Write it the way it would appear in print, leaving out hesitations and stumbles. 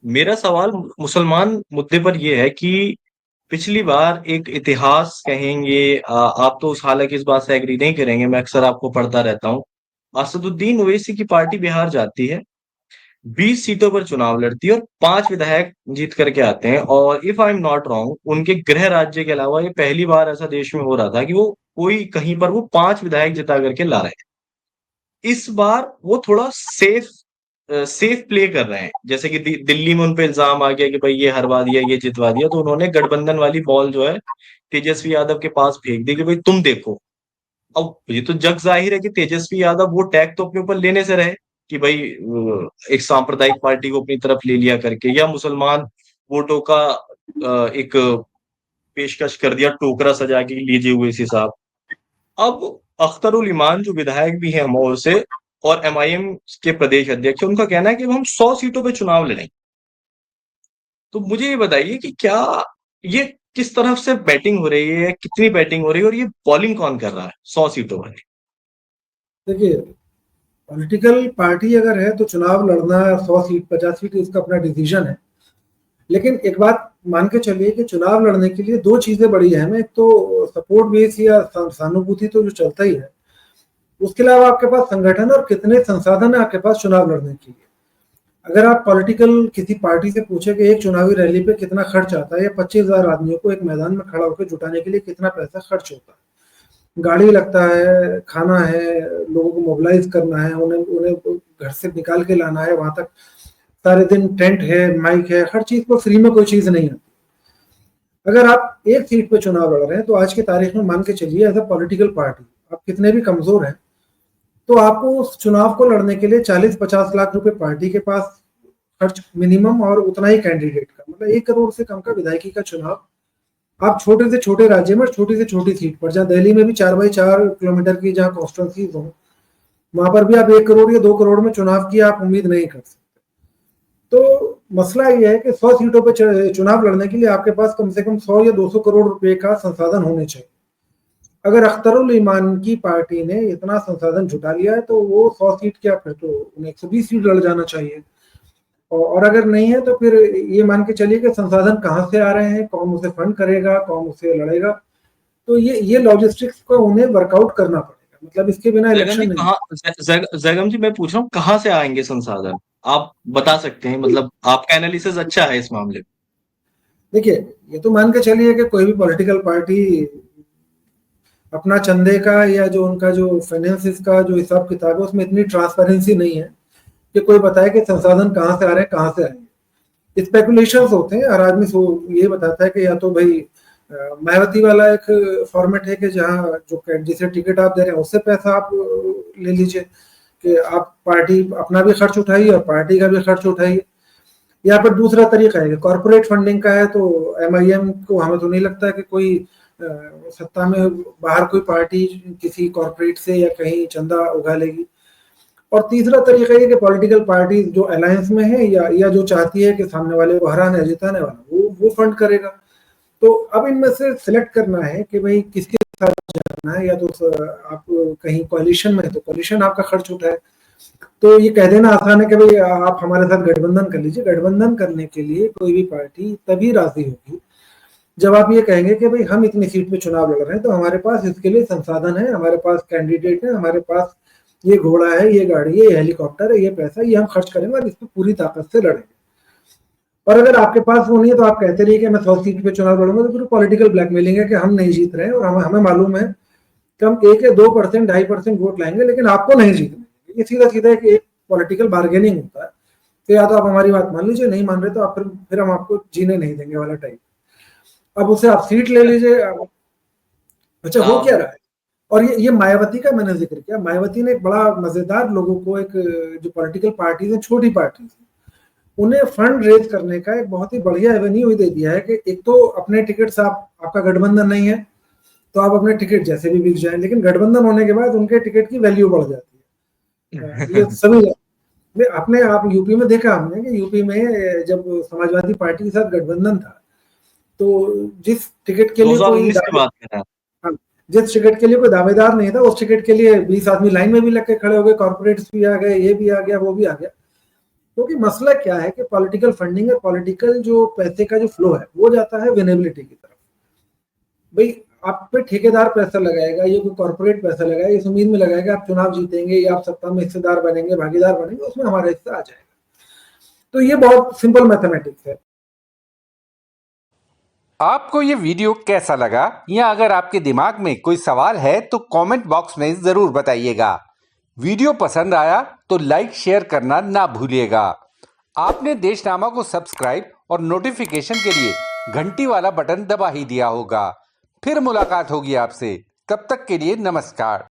मेरा सवाल मुसलमान मुद्दे पर यह है कि पिछली बार एक इतिहास कहेंगे, आप तो उस हालांकि इस बात से एग्री नहीं करेंगे, मैं अक्सर आपको पढ़ता रहता हूँ। असदुद्दीन ओवैसी की पार्टी बिहार जाती है, 20 सीटों पर चुनाव लड़ती है और 5 विधायक जीत करके आते हैं। और if I am not wrong, उनके गृह राज्य के अलावा ये पहली बार ऐसा देश में हो रहा था कि वो कोई कहीं पर वो 5 विधायक जिता करके ला रहे हैं। इस बार वो थोड़ा सेफ प्ले कर रहे हैं। जैसे कि दिल्ली में उन पे इल्जाम आ गया कि भाई ये हरवा दिया, ये जितवा दिया, तो उन्होंने गठबंधन वाली बॉल जो है तेजस्वी यादव के पास फेंक दी कि भाई तुम देखो। अब ये तो जग जाहिर है कि तेजस्वी यादव वो टैग तो अपने ऊपर लेने से रहे कि भाई एक सांप्रदायिक पार्टी को अपनी तरफ ले लिया करके, या मुसलमान वोटों का एक पेशकश कर दिया टोकरा सजा के, लीजिए हुए इसी साहब। अब अख्तरुल इमान जो विधायक भी हैं अमोल से और एमआईएम के प्रदेश अध्यक्ष, उनका कहना है कि हम 100 सीटों पे चुनाव लड़ेंगे। तो मुझे ये बताइए कि क्या ये किस तरफ से बैटिंग हो रही है, कितनी बैटिंग हो रही है, और ये बॉलिंग कौन कर रहा है 100 सीटों पर? देखिए, पॉलिटिकल पार्टी अगर है तो चुनाव लड़ना 100 सीट 50 सीट इसका अपना डिसीजन है। लेकिन एक बात मान के चलिए कि चुनाव लड़ने के लिए दो चीजें बड़ी अहम है। एक तो सपोर्ट बेस या सहानुभूति तो जो चलता ही है, उसके अलावा आपके पास संगठन और कितने संसाधन है आपके पास चुनाव लड़ने के लिए। अगर आप पॉलिटिकल किसी पार्टी से पूछे कि एक चुनावी रैली पे कितना खर्च आता है या 25,000 आदमियों को एक मैदान में खड़ा होकर जुटाने के लिए कितना पैसा खर्च होता है, गाड़ी लगता है, खाना है, लोगों को मोबिलाइज करना है, उन्हें उन्हें घर से निकाल के लाना है वहां तक, सारे दिन टेंट है, माइक है, हर चीज को फ्री में कोई चीज नहीं है। अगर आप एक सीट पे चुनाव लड़ रहे हैं तो आज की तारीख में मान के चलिए एज अ पॉलिटिकल पार्टी आप कितने भी कमजोर हैं, तो आपको उस चुनाव को लड़ने के लिए 40-50 लाख रुपए पार्टी के पास खर्च मिनिमम, और उतना ही कैंडिडेट का, मतलब 1 करोड़ से कम का विधायकी का चुनाव आप छोटे से छोटे राज्य में छोटी से छोटी सीट पर, जहां दिल्ली में भी 4x4 किलोमीटर की जहां कॉन्स्टिट्यूंसीज हो, वहां पर भी आप 1 करोड़ या 2 करोड़ में चुनाव की आप उम्मीद नहीं कर सकते। तो मसला ये है कि 100 सीटों पर चुनाव लड़ने के लिए आपके पास कम से कम 100 या 200 करोड़ रुपए का संसाधन होने चाहिए। अगर अख्तरुल ईमान की पार्टी ने इतना संसाधन जुटा लिया है तो वो 100 सीट क्या, फिर तो उन्हें 120 सीट लड़ जाना चाहिए। और अगर नहीं है तो फिर ये मान के चलिए कि संसाधन कहाँ से आ रहे हैं, कौन उसे फंड करेगा, कौन उसे लड़ेगा। तो ये लॉजिस्टिक्स को उन्हें वर्कआउट करना पड़ेगा, मतलब इसके बिना जैगम जी इलेक्शन नहीं। कहाँ, जैगम जी मैं पूछ रहा हूँ कहाँ से आएंगे संसाधन? आप बता सकते हैं, मतलब आपका एनालिसिस अच्छा है इस मामले में। देखिए, ये तो मान के चलिए कि कोई भी पॉलिटिकल पार्टी अपना चंदे का या जो उनका जो फाइनेंसिस का जो हिसाब किताब है उसमें इतनी ट्रांसपेरेंसी नहीं है कि कोई बताए कि संसाधन कहाँ से आ रहे हैं, कहाँ से आएंगे। स्पेकुलेशंस होते हैं, हर आदमी ये बताता है कि या तो भाई मायावती वाला एक फॉर्मेट है कि जहाँ जो जिसे टिकट आप दे रहे हैं उससे पैसा आप ले लीजिए, कि आप पार्टी अपना भी खर्च उठाइए और पार्टी का भी खर्च उठाइए। या फिर दूसरा तरीका है कि कॉर्पोरेट फंडिंग का है, तो एमआईएम को हमें तो नहीं लगता है कि कोई सत्ता में बाहर कोई पार्टी किसी कॉर्पोरेट से या कहीं चंदा उगा लेगी। और तीसरा तरीका ये कि पॉलिटिकल पार्टी जो अलायंस में है या जो चाहती है कि सामने वाले को हराना है, जिताने वाला वो फंड करेगा। तो अब इनमें से सिलेक्ट करना है कि भाई किसके साथ जाना है, या तो आप कहीं कोalition में है तो कोalition आपका खर्च उठाए। तो ये कह देना आसान है कि भाई आप हमारे साथ गठबंधन कर लीजिए। गठबंधन करने के लिए कोई भी पार्टी तभी राजी होगी जब आप ये कहेंगे कि भाई हम इतनी सीट पे चुनाव लड़ रहे हैं तो हमारे पास इसके लिए संसाधन है, हमारे पास कैंडिडेट है, हमारे पास ये घोड़ा है, ये गाड़ी है, ये हेलीकॉप्टर है, ये पैसा, ये हम खर्च करेंगे और इस पर पूरी ताकत से लड़ेंगे। और अगर आपके पास वो नहीं है तो आप कहते रहिए कि मैं 100 सीट पे चुनाव लड़ूंगा, तो फिर पॉलिटिकल ब्लैकमेलिंग है कि हम नहीं जीत रहे हैं और हमें मालूम है कि हम 1 या 2%, 2.5% वोट लाएंगे लेकिन आपको नहीं जीतने। ये सीधा सीधा एक पॉलिटिकल बार्गेनिंग होता है। तो या तो आप हमारी बात मान लीजिए, नहीं मान रहे तो आप फिर हम आपको जीने नहीं देंगे वाला टाइप। अब उसे आप सीट ले लीजिए। अच्छा, हो क्या रहा है? और ये मायावती का मैंने जिक्र किया, मायावती ने एक बड़ा मजेदार लोगों को, एक जो पॉलिटिकल पार्टीज है, छोटी पार्टीज, उन्हें फंड रेज करने का एक बहुत ही बढ़िया एवेन्यू दे दिया है कि एक तो अपने टिकट से आपका गठबंधन नहीं है तो आप अपने टिकट जैसे भी बिक जाए, लेकिन गठबंधन होने के बाद उनके टिकट की वैल्यू बढ़ जाती है। ये सभी अपने आप यूपी में देखा हमने कि यूपी में जब समाजवादी पार्टी के साथ गठबंधन था तो जिस टिकट के लिए कोई 2019 की बात कर रहे हैं? हाँ, जिस टिकट के लिए कोई दावेदार नहीं था उस टिकट के लिए 20 आदमी लाइन में भी लग के खड़े हो गए, कॉर्पोरेट्स भी आ गए, ये भी आ गया, वो भी आ गया। क्योंकि मसला क्या है कि पॉलिटिकल फंडिंग है, पॉलिटिकल जो पैसे का जो फ्लो है वो जाता है विनेबिलिटी की तरफ। भाई आप पे ठेकेदार पैसा लगाएगा, ये कोई कॉर्पोरेट पैसा लगाएगा, इस उम्मीद में लगाएगा आप चुनाव जीतेंगे या आप सत्ता में हिस्सेदार बनेंगे, भागीदार बनेंगे, उसमें हमारा हिस्सा आ जाएगा। तो ये बहुत सिंपल मैथमेटिक्स है। आपको ये वीडियो कैसा लगा, या अगर आपके दिमाग में कोई सवाल है तो कमेंट बॉक्स में जरूर बताइएगा। वीडियो पसंद आया तो लाइक शेयर करना ना भूलिएगा। आपने देशनामा को सब्सक्राइब और नोटिफिकेशन के लिए घंटी वाला बटन दबा ही दिया होगा। फिर मुलाकात होगी आपसे, तब तक के लिए नमस्कार।